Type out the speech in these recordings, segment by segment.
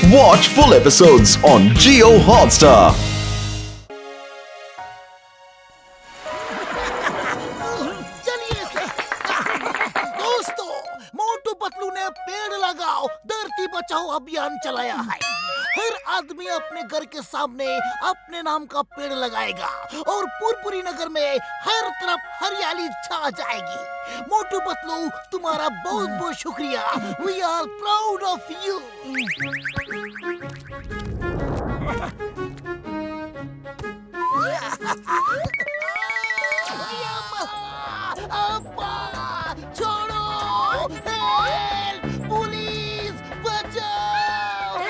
Watch full episodes on Jio Hotstar. दोस्तों, मोटू पतलू ने पेड़ लगाओ धरती बचाओ अभियान चलाया है। हर आदमी अपने घर के सामने अपने नाम का पेड़ लगाएगा और पुरपुरी नगर में हर तरफ हरियाली छा जाएगी। मोटू पतलू, तुम्हारा बहुत बहुत शुक्रिया। We are proud of you. छोड़ो, हेल्प, पुलिस, बचाओ।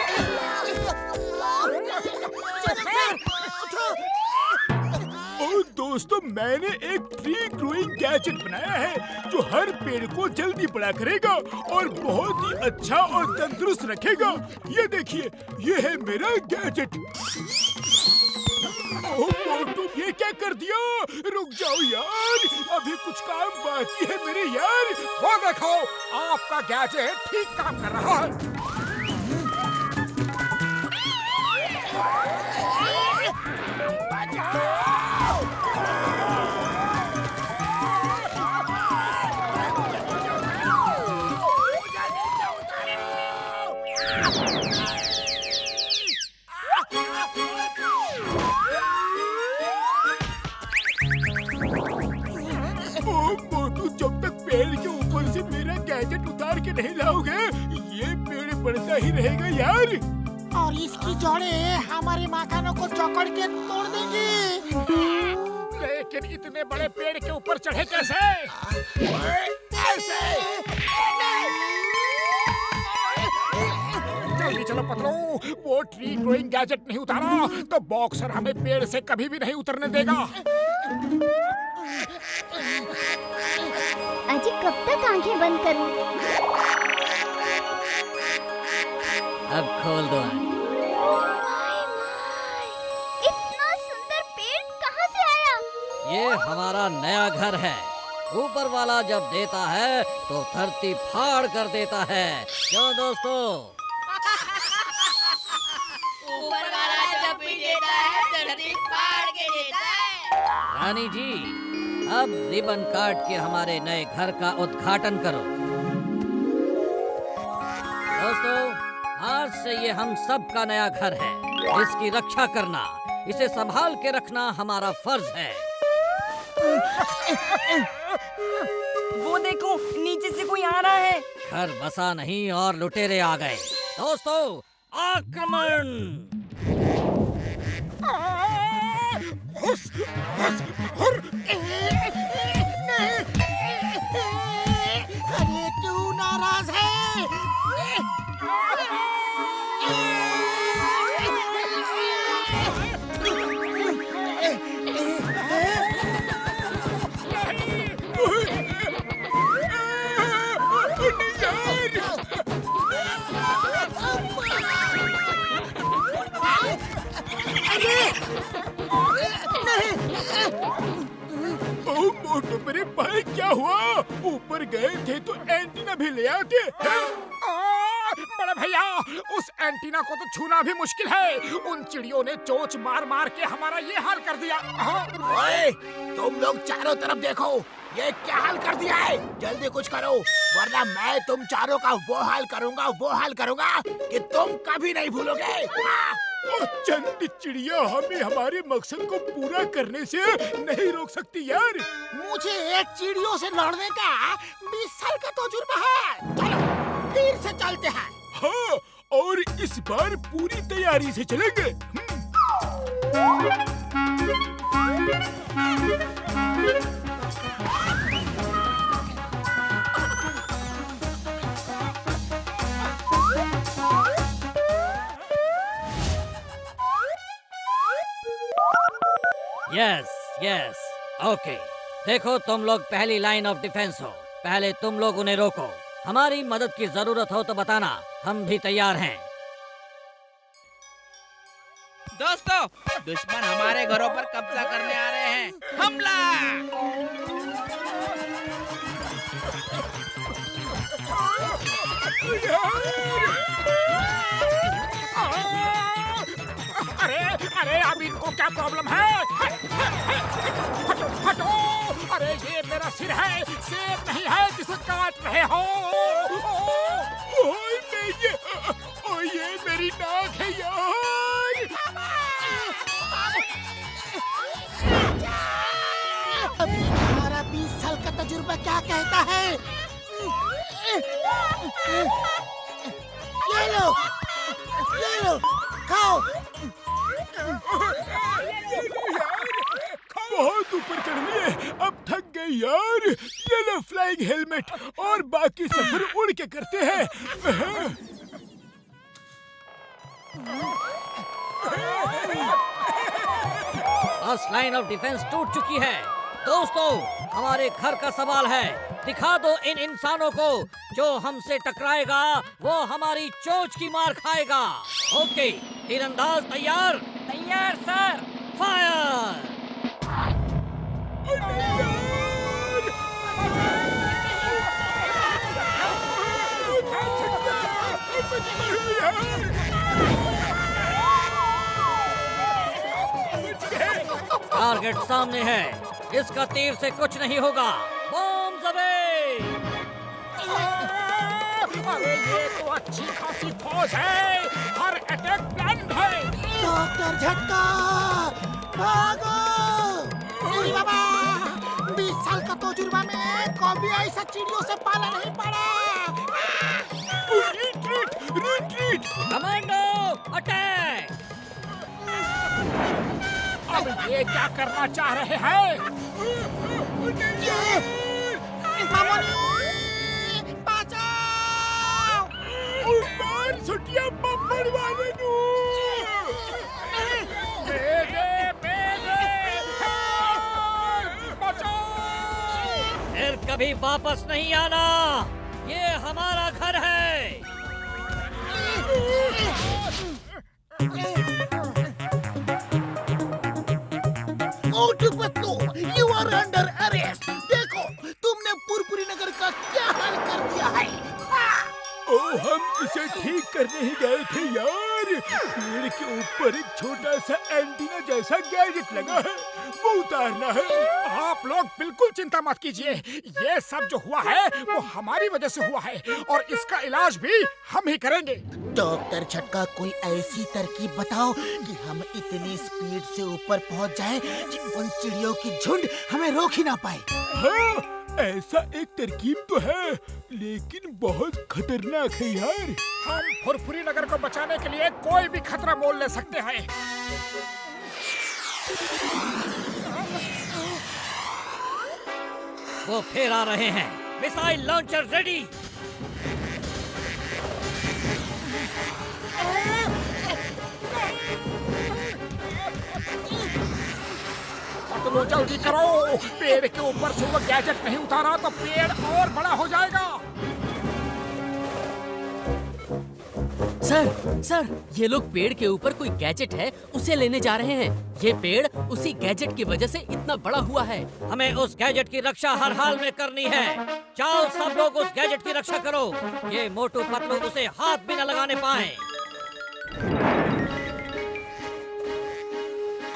और दोस्तों, मैंने एक ट्री ग्रोइंग गैजेट बनाया है जो हर पेड़ को जल्दी बड़ा करेगा और बहुत ही अच्छा और तंदुरुस्त रखेगा। ये देखिए, ये है मेरा गैजेट। ओह मोटू, ये क्या कर दिया? रुक जाओ यार, अभी कुछ काम बाकी है मेरे यार। वो देखो, आपका गैजेट ठीक काम कर रहा है। मोटू, जब तक पेड़ के ऊपर से मेरा गैजेट उतार के नहीं लाओगे, ये पेड़ बढ़ता ही रहेगा यार। और इसकी जड़ें हमारे मकानों को जकड़ के तोड़ देंगी। लेकिन इतने बड़े पेड़ के ऊपर चढ़े कैसे? ऐसे। जल्दी चलो पतलू, वो ट्री ग्रोइंग गैजेट नहीं उतारा तो बॉक्सर हमें पेड़ से कभी भी नहीं उतरने देगा। अजी, कब तक आंखें बंद करूं? अब खोल दो। इतना सुंदर पेड़ कहाँ से आया? ये हमारा नया घर है। ऊपर वाला जब देता है तो धरती फाड़ कर देता है। क्यों दोस्तों? ऊपर वाला जब भी देता है धरती फाड़ के देता है। रानी जी, अब रिबन काट के हमारे नए घर का उद्घाटन करो। दोस्तों, आज से ये हम सब का नया घर है। इसकी रक्षा करना, इसे संभाल के रखना हमारा फर्ज है। वो देखो, नीचे से कोई आ रहा है। घर बसा नहीं और लुटेरे आ गए। दोस्तों, आक्रमण! अरे तू नाराज है? ओह मोटू, मेरे भाई क्या हुआ? ऊपर गए थे तो एंटीना भी ले आते। बड़े भैया, उस एंटीना को तो छूना भी मुश्किल है। उन चिड़ियों ने चोंच मार मार के हमारा ये हाल कर दिया। ओए, तुम लोग चारों तरफ देखो, ये क्या हाल कर दिया है। जल्दी कुछ करो, वरना मैं तुम चारों का वो हाल करूंगा कि तुम कभी नहीं भूलोगे। और चंद चिड़िया हमें हमारे मकसद को पूरा करने से नहीं रोक सकती यार। मुझे एक चिड़ियों से लड़ने का 20 साल का तजुर्बा है। चलो, फिर से चलते हैं। हाँ, और इस बार पूरी तैयारी से चलेंगे। Yes yes, okay. देखो, तुम लोग पहली लाइन ऑफ डिफेंस हो। पहले तुम लोग उन्हें रोको। हमारी मदद की जरूरत हो तो बताना, हम भी तैयार हैं। दोस्तों, दुश्मन हमारे घरों पर कब्जा करने आ रहे हैं। हमला! क्या प्रॉब्लम है? हटो हटो! अरे ये मेरा सिर है, सेब नहीं है जिसे काट रहे हो। ओए ये मेरी नाक है यार। हमारा 20 साल का तजुर्बा क्या कहता है? ले लो, खाओ। बहुत ऊपर चढ़ लिए, अब थक गए यार। ये लो फ्लाइंग हेलमेट और बाकी सफर उड़ के करते हैं। फर्स्ट लाइन ऑफ डिफेंस टूट चुकी है। दोस्तों, हमारे घर का सवाल है, दिखा दो इन इंसानों को, जो हमसे टकराएगा वो हमारी चोंच की मार खाएगा। ओके, तीरंदाज तैयार? तैयार सर। फायर! टारगेट सामने है, इसका तीर से कुछ नहीं होगा। Bomb away! अरे ये तो अच्छी खासी फौज है, हर अटैक प्लान है। डॉक्टर झटका, भागो! अरे बाबा, 20 साल का तजुर्बा में कभी ऐसा चिड़ियों से पाला नहीं पड़ा। रिट्रीट! Commando attack! अब ये क्या करना चाह रहे हैं? बचाओ! मार सुटिया बम्बर वाले नू! बचाओ! फिर कभी वापस नहीं आना, ये हमारा घर है। Motu Patlu, you are under arrest. देखो, तुमने पुरपुरी नगर का क्या हाल कर दिया है। ओ, हम इसे ठीक करने ही गए थे यार। पेड़ के ऊपर एक छोटा सा एंटीना जैसा गैजेट लगा है, वो उतारना है। आप लोग बिल्कुल चिंता मत कीजिए, ये सब जो हुआ है वो हमारी वजह से हुआ है और इसका इलाज भी हम ही करेंगे। डॉक्टर झटका, कोई ऐसी तरकीब बताओ कि हम इतनी स्पीड से ऊपर पहुंच जाएं कि उन चिड़ियों की झुंड हमें रोक ही ना पाए। हाँ, ऐसा एक तरकीब तो है, लेकिन बहुत खतरनाक है यार। हम फुरफुरी नगर को बचाने के लिए कोई भी खतरा मोल ले सकते हैं। वो फिर आ रहे हैं। Missile launcher ready. चलो जल्दी करो, पेड़ के ऊपर से वो गैजेट नहीं उतारा तो पेड़ और बड़ा हो जाएगा। सर, ये लोग पेड़ के ऊपर कोई गैजेट है उसे लेने जा रहे हैं। ये पेड़ उसी गैजेट की वजह से इतना बड़ा हुआ है। हमें उस गैजेट की रक्षा हर हाल में करनी है। जाओ सब लोग उस गैजेट की रक्षा करो, ये मोटू पतलू उसे हाथ भी न लगाने पाए।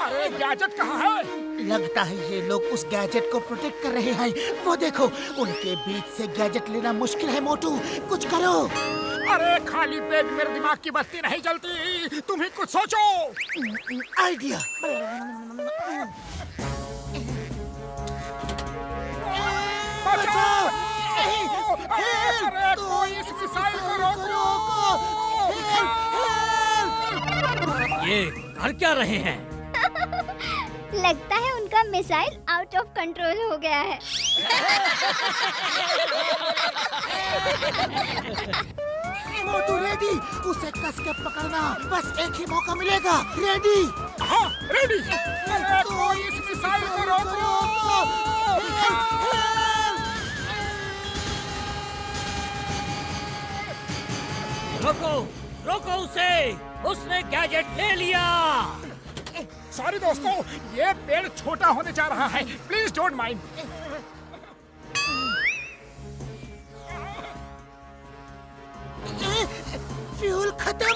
अरे गैजेट कहाँ है? लगता है ये लोग उस गैजेट को प्रोटेक्ट कर रहे हैं। वो देखो, उनके बीच से गैजेट लेना मुश्किल है। मोटू, कुछ करो। अरे खाली पेट मेरे दिमाग की बत्ती नहीं जलती, तुम ही कुछ सोचो। आइडिया। बचाओ! हेल्प! अरे कोई इस मिसाइल को रोको! ये कर क्या रहे हैं? लगता है उनका मिसाइल आउट ऑफ कंट्रोल हो गया है। मोटू रेडी, उसे कस के पकड़ना, बस एक ही मौका मिलेगा। रेडी? हाँ, रेडी। अरे कोई इस मिसाइल को रोको! रोको, रोको उसे, उसने गैजेट ले लिया। सॉरी दोस्तों, ये पेड़ छोटा होने जा रहा है, प्लीज डोंट माइंड। फ्यूल खत्म।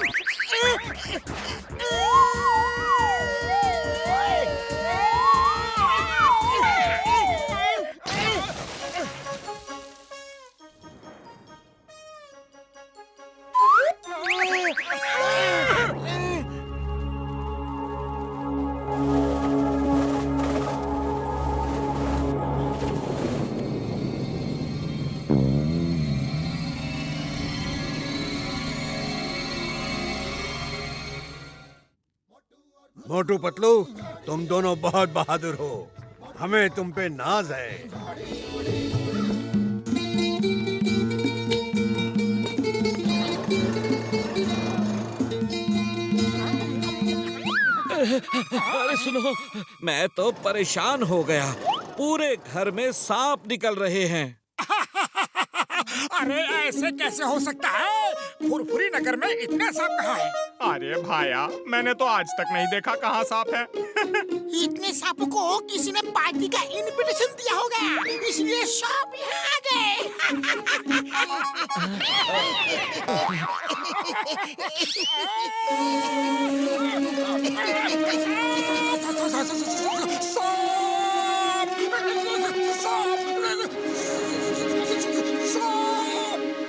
मोटू पतलू, तुम दोनों बहुत बहादुर हो, हमें तुम पे नाज है। अरे सुनो, मैं तो परेशान हो गया। पूरे घर में सांप निकल रहे हैं। अरे ऐसे कैसे हो सकता है? फुरफुरी नगर में इतने सांप कहाँ हैं? अरे भाया, मैंने तो आज तक नहीं देखा कहाँ सांप है। इतने सांपों को किसी ने पार्टी का इनविटेशन दिया होगा, इसलिए सांप यहाँ आ गए।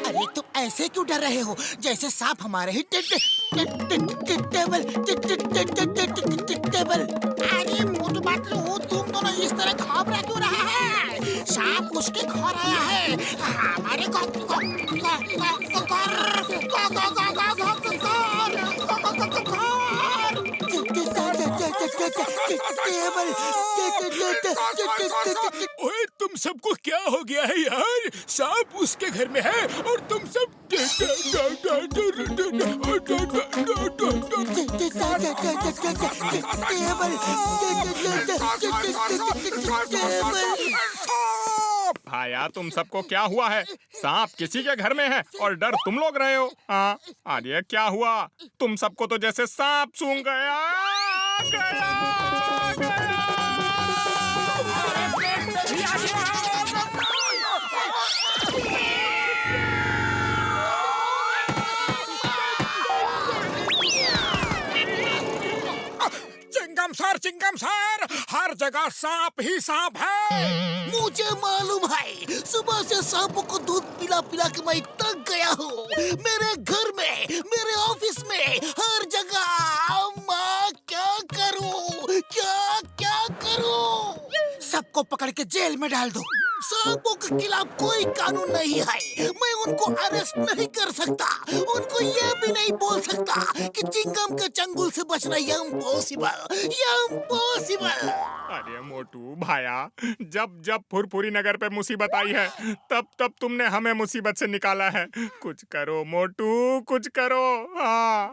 अरे तुम ऐसे क्यों डर रहे हो, जैसे सांप हमारे ही टेबल। अरे मोटू पतलू, तुम दोनों इस तरह घबरा क्यों रहे हैं? सांप उसके घर आया है, हमारे ओए, तुम सबको क्या हो गया है यार? सांप उसके घर में है और तुम सब भाया, तुम सबको क्या हुआ है? सांप किसी के घर में है और डर तुम लोग रहे हो। हाँ, अरे क्या हुआ? तुम सबको तो जैसे सांप सूंघ गया। चिंगम सर, हर जगह सांप ही सांप है। मुझे मालूम है, सुबह से सांपों को दूध पिला पिला के मैं तक गया हूँ। मेरे घर में, मेरे ऑफिस में, हर जगह। मैं क्या करूँ, क्या करूँ? सबको पकड़ के जेल में डाल दो। सांपों के खिलाफ कोई कानून नहीं है, मैं उनको अरेस्ट नहीं कर सकता। उनको ये भी नहीं बोल सकता कि चिंगम के चंगुल से बचना इम्पॉसिबल। अरे मोटू भाया, जब जब फुरफुरी नगर पे मुसीबत आई है, तब तब तुमने हमें मुसीबत से निकाला है। कुछ करो मोटू, कुछ करो। हाँ,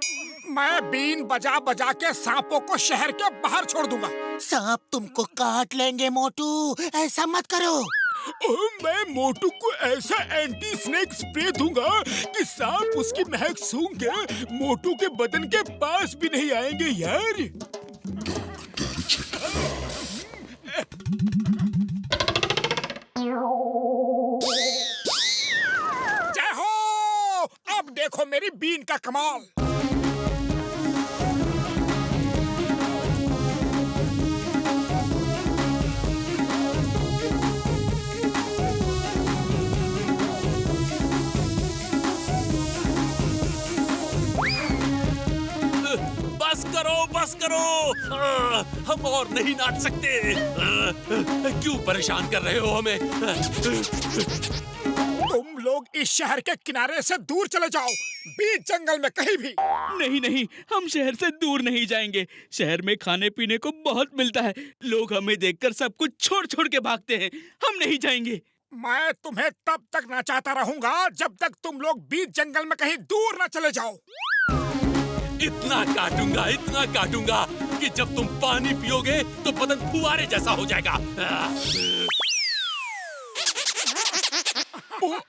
मैं बीन बजा बजा के सांपों को शहर के बाहर छोड़ दूंगा। सांप तुमको काट लेंगे मोटू, ऐसा मत करो। मैं मोटू को ऐसा एंटी स्नेक स्प्रे दूंगा कि सांप उसकी महक सूंघ के मोटू के बदन के पास भी नहीं आएंगे यार। जय हो! अब देखो मेरी बीन का कमाल। बस करो, हम और नहीं नाच सकते। क्यों परेशान कर रहे हो हमें? तुम लोग इस शहर के किनारे से दूर चले जाओ, बीच जंगल में कहीं भी। नहीं, हम शहर से दूर नहीं जाएंगे। शहर में खाने पीने को बहुत मिलता है। लोग हमें देखकर सब कुछ छोड़ छोड़ के भागते हैं। हम नहीं जाएंगे। मैं तुम्हें तब तक नचाता रहूंगा जब तक तुम लोग बीच जंगल में कहीं दूर न चले जाओ। इतना काटूंगा कि जब तुम पानी पियोगे तो बदन फुवारे जैसा हो जाएगा।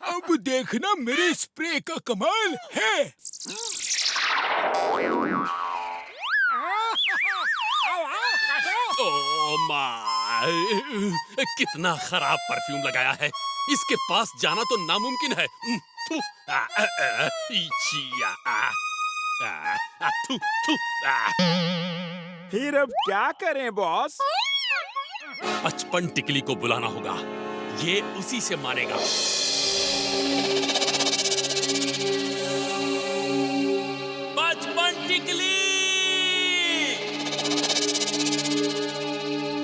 अब देखना मेरे स्प्रे का कमाल है। ओह माय, कितना खराब परफ्यूम लगाया है। इसके पास जाना तो नामुमकिन है। फिर अब क्या करें बॉस? 55 टिकली को बुलाना होगा, ये उसी से मारेगा। 55 टिकली।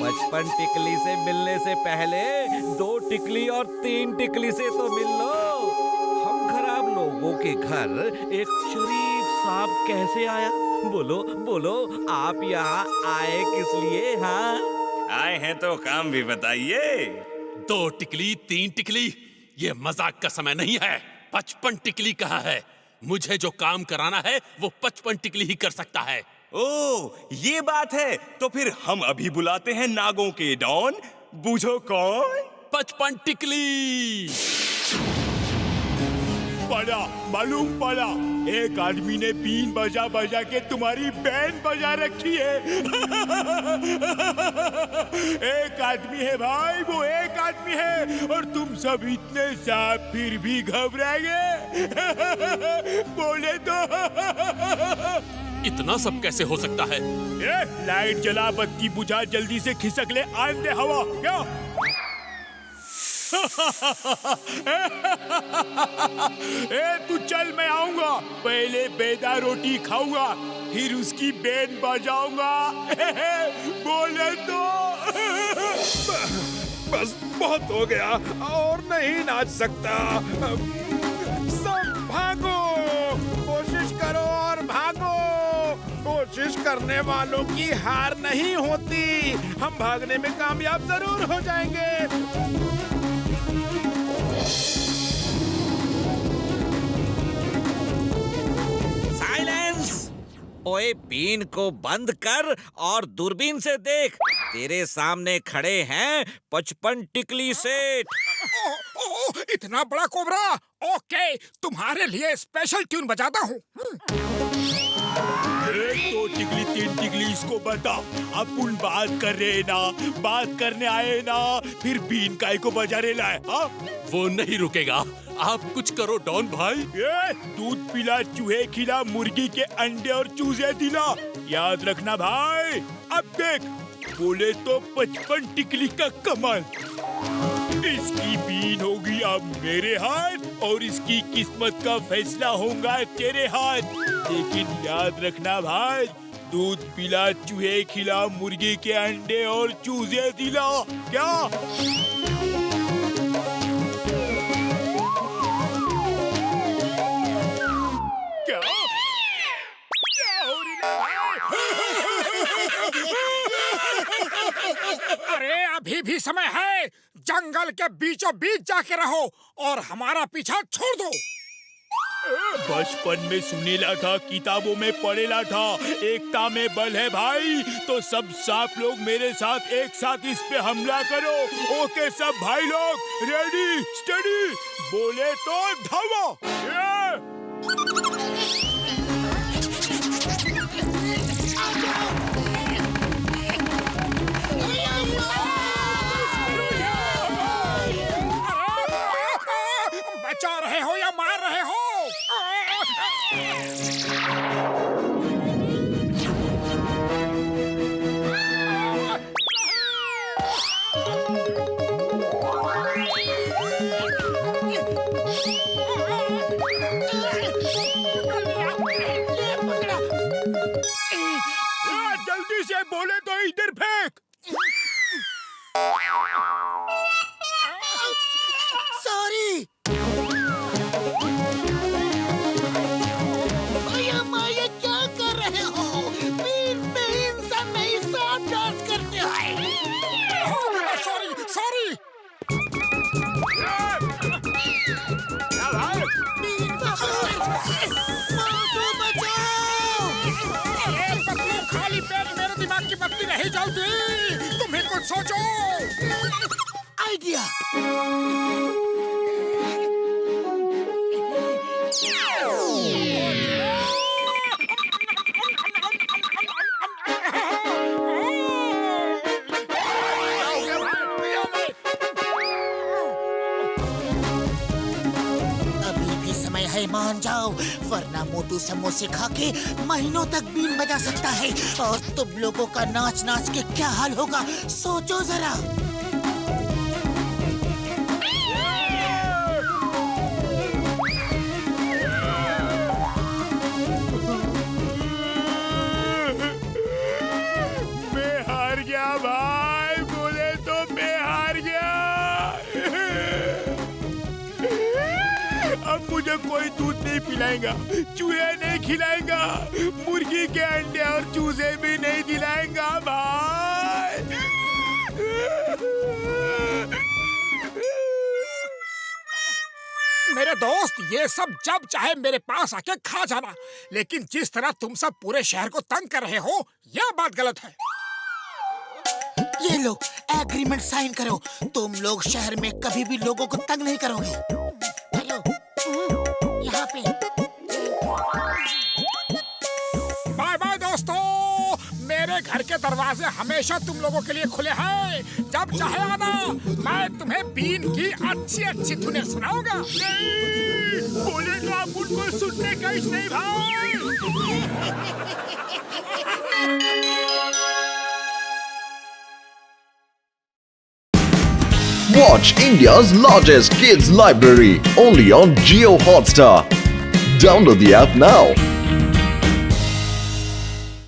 55 टिकली से मिलने से पहले 2 टिकली और 3 टिकली से तो मिल लो। हम खराब लोगों के घर एक शरीफ सांप कैसे आया? बोलो बोलो, आप यहाँ आए किस लिए? हाँ, आए हैं तो काम भी बताइए। 2 टिकली 3 टिकली, ये मजाक का समय नहीं है। 55 टिकली कहा है। मुझे जो काम कराना है वो 55 टिकली ही कर सकता है। ओ, ये बात है। तो फिर हम अभी बुलाते हैं नागों के डॉन। बूझो कौन? 55 टिकली। पड़ा, मालूम पड़ा, एक आदमी ने बीन बजा बजा के तुम्हारी बैंड बजा रखी है। एक आदमी है भाई, वो एक आदमी है, और तुम सब इतने सांप फिर भी घबराएंगे। बोले तो इतना सब कैसे हो सकता है? लाइट जला, बत्ती बुझा, जल्दी से खिसक ले, आन दे हवा। क्या? तू चल, मैं आऊंगा। पहले बेदा रोटी खाऊंगा, फिर उसकी बैंड बजाऊंगा। बोले तो बस बहुत हो गया, और नहीं नाच सकता। सब भागो, कोशिश करो और भागो। कोशिश करने वालों की हार नहीं होती। हम भागने में कामयाब जरूर हो जाएंगे। साइलेंस! ओए, बीन को बंद कर और दूरबीन से देख। तेरे सामने खड़े हैं 55 टिकली सेठ। इतना बड़ा कोबरा? ओके, तुम्हारे लिए स्पेशल ट्यून बजाता हूँ। 1 2 टिकली 3 टिकली, इसको बता। अपन बात कर रहे ना, बात करने आए ना, फिर बीन काय को बजा रहे लाए? वो नहीं रुकेगा। आप कुछ करो डॉन भाई। दूध पिला, चूहे खिला, मुर्गी के अंडे और चूजे दिला। याद रखना भाई। अब देख, बोले तो 55 टिकली का कमाल। इसकी बीन होगी अब मेरे हाथ, और इसकी किस्मत का फैसला होगा तेरे हाथ। लेकिन याद रखना भाई, दूध पिला, चूहे खिला, मुर्गी के अंडे और चूजे दिला। क्या? क्या? क्या हो रही है? अरे अभी भी समय है। जंगल के बीचों बीच जाके रहो और हमारा पीछा छोड़ दो। बचपन में सुनेला था, किताबों में पढ़ेला था, एकता में बल है भाई। तो सब सांप लोग मेरे साथ एक साथ इस पे हमला करो। ओके सब भाई लोग, रेडी स्टडी, बोले तो धावा। बचा रहे हो या मार रहे हो? जल्दी से बोले तो इधर फेंक। सॉरी। माया क्या कर रहे हो? बीन पे इंसान नहीं, सांप डांस करते हैं। Sorry sorry. खाली पेट मेरे दिमाग की बत्ती नहीं जलती। तुम्हें कुछ सोचो। आइडिया। मान जाओ, वरना मोटू समोसे खा के महीनों तक बीन बजा सकता है। और तुम लोगों का नाच नाच के क्या हाल होगा, सोचो जरा। मैं हार गया भाई, बोले तो मैं हार गया। अब मुझे कोई दूध नहीं पिलाएगा, चूहे नहीं खिलाएगा, मुर्गी के अंडे और चूजे भी नहीं दिलाएगा भाई। मेरे दोस्त, ये सब जब चाहे मेरे पास आके खा जाना, लेकिन जिस तरह तुम सब पूरे शहर को तंग कर रहे हो, यह बात गलत है। ये लो, एग्रीमेंट साइन करो। तुम लोग शहर में कभी भी लोगों को तंग नहीं करोगे। चलो, यहाँ पे। बाय बाय दोस्तों, मेरे घर के दरवाजे हमेशा तुम लोगों के लिए खुले हैं। जब चाहे आना, मैं तुम्हें बीन की अच्छी अच्छी धुनें सुनाऊंगा। नहीं, बोलेगा उनको सुनने का इश नहीं भाई। Watch India's largest kids library only on Jio Hotstar. Download the app now.